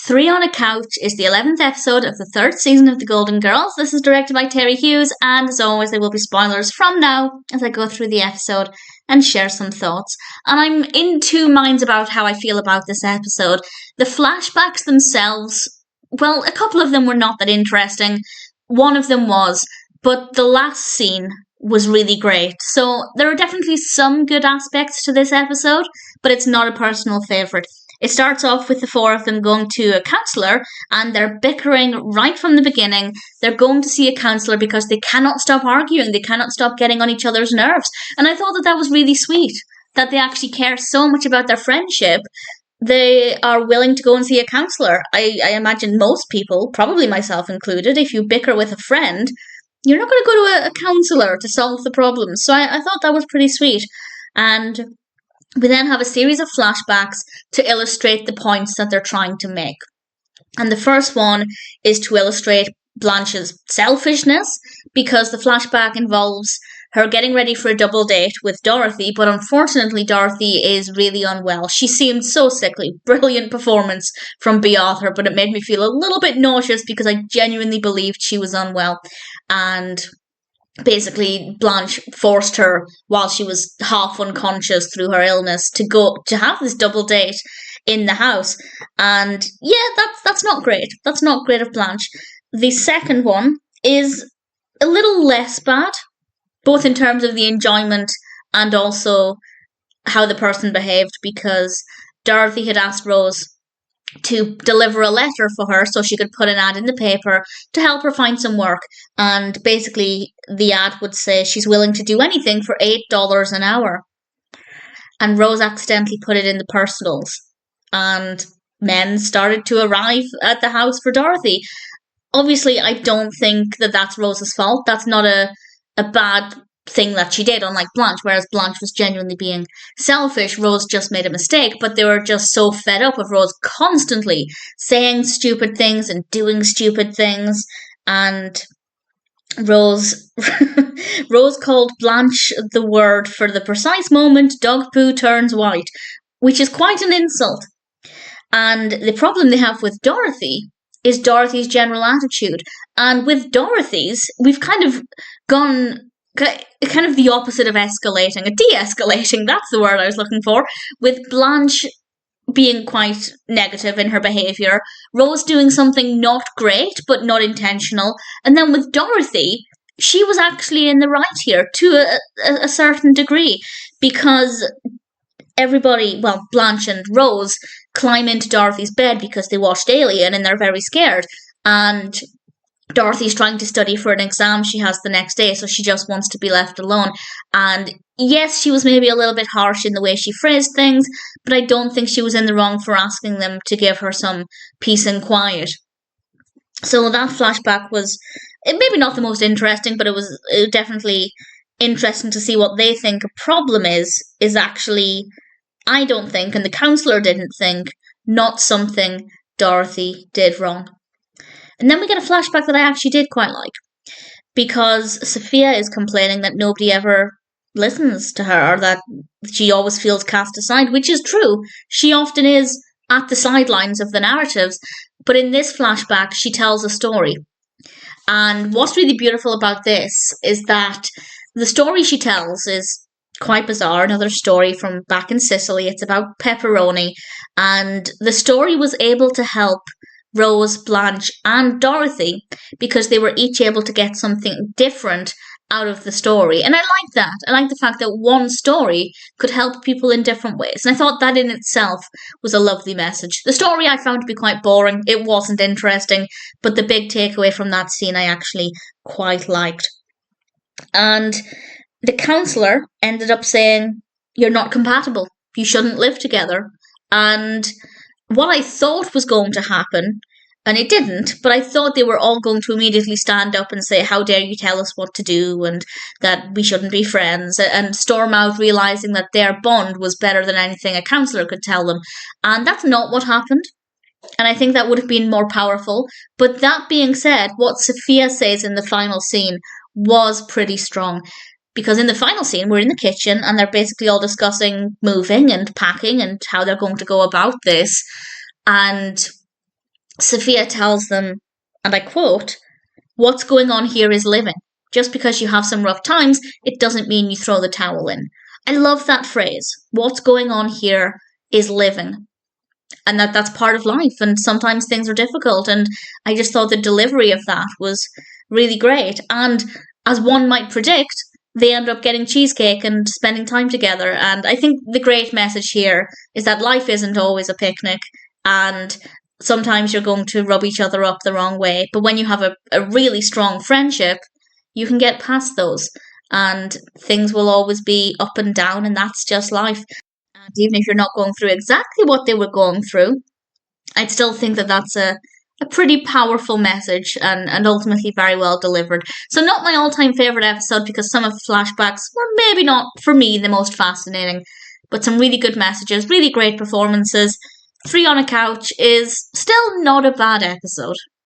Three on a Couch is the 11th episode of the third season of The Golden Girls. This is directed by Terry Hughes, and as always, there will be spoilers from now as I go through the episode and share some thoughts. And I'm in two minds about how I feel about this episode. The flashbacks themselves, well, a couple of them were not that interesting. One of them was, but the last scene was really great. So there are definitely some good aspects to this episode, but it's not a personal favourite. It starts off with the four of them going to a counsellor, and they're bickering right from the beginning. They're going to see a counsellor because they cannot stop arguing. They cannot stop getting on each other's nerves. And I thought that was really sweet, that they actually care so much about their friendship. They are willing to go and see a counsellor. I imagine most people, probably myself included, if you bicker with a friend, you're not going to go to a counsellor to solve the problem. So I thought that was pretty sweet. And we then have a series of flashbacks to illustrate the points that they're trying to make. And the first one is to illustrate Blanche's selfishness, because the flashback involves her getting ready for a double date with Dorothy, but unfortunately Dorothy is really unwell. She seemed so sickly. Brilliant performance from B. Arthur, but it made me feel a little bit nauseous because I genuinely believed she was unwell. And basically, Blanche forced her, while she was half unconscious through her illness, to go to have this double date in the house. And yeah, that's not great. That's not great of Blanche. The second one is a little less bad, both in terms of the enjoyment and also how the person behaved, because Dorothy had asked Rose to deliver a letter for her so she could put an ad in the paper to help her find some work. And basically the ad would say she's willing to do anything for $8 an hour. And Rose accidentally put it in the personals, and men started to arrive at the house for Dorothy. Obviously, I don't think that that's Rose's fault. That's not a bad thing that she did, unlike Blanche, whereas Blanche was genuinely being selfish. Rose just made a mistake, but they were just so fed up of Rose constantly saying stupid things and doing stupid things. And Rose Rose called Blanche the word for the precise moment dog poo turns white, which is quite an insult. And the problem they have with Dorothy is Dorothy's general attitude. And with Dorothy's, we've kind of gone kind of the opposite of escalating, a de-escalating, that's the word I was looking for, with Blanche being quite negative in her behaviour, Rose doing something not great but not intentional, and then with Dorothy, she was actually in the right here to a certain degree, because everybody, well, Blanche and Rose climb into Dorothy's bed because they watched Alien and they're very scared, and Dorothy's trying to study for an exam she has the next day, so she just wants to be left alone. And yes, she was maybe a little bit harsh in the way she phrased things, but I don't think she was in the wrong for asking them to give her some peace and quiet. So that flashback was maybe not the most interesting, but it was definitely interesting to see what they think a problem is actually, I don't think, and the counsellor didn't think, not something Dorothy did wrong. And then we get a flashback that I actually did quite like, because Sophia is complaining that nobody ever listens to her, or that she always feels cast aside, which is true. She often is at the sidelines of the narratives, but in this flashback, she tells a story. And what's really beautiful about this is that the story she tells is quite bizarre. Another story from back in Sicily. It's about pepperoni, and the story was able to help Rose, Blanche, and Dorothy because they were each able to get something different out of the story. And I like that. I like the fact that one story could help people in different ways. And I thought that in itself was a lovely message. The story I found to be quite boring. It wasn't interesting, but the big takeaway from that scene I actually quite liked. And the counsellor ended up saying, "You're not compatible. You shouldn't live together." And what I thought was going to happen, and it didn't, but I thought they were all going to immediately stand up and say, "How dare you tell us what to do," and that we shouldn't be friends, and storm out, realising that their bond was better than anything a counsellor could tell them. And that's not what happened. And I think that would have been more powerful. But that being said, what Sophia says in the final scene was pretty strong. Because in the final scene, we're in the kitchen and they're basically all discussing moving and packing and how they're going to go about this. And Sophia tells them, and I quote, "What's going on here is living. Just because you have some rough times, it doesn't mean you throw the towel in." I love that phrase. What's going on here is living. And that's part of life, and sometimes things are difficult, and I just thought the delivery of that was really great. And as one might predict, they end up getting cheesecake and spending time together. And I think the great message here is that life isn't always a picnic, and sometimes you're going to rub each other up the wrong way, but when you have a really strong friendship, you can get past those, and things will always be up and down, and that's just life. And even if you're not going through exactly what they were going through, I'd still think that that's a pretty powerful message, and ultimately very well delivered. So, not my all time favourite episode because some of the flashbacks were maybe not, for me, the most fascinating, but some really good messages, really great performances. Three on a Couch is still not a bad episode.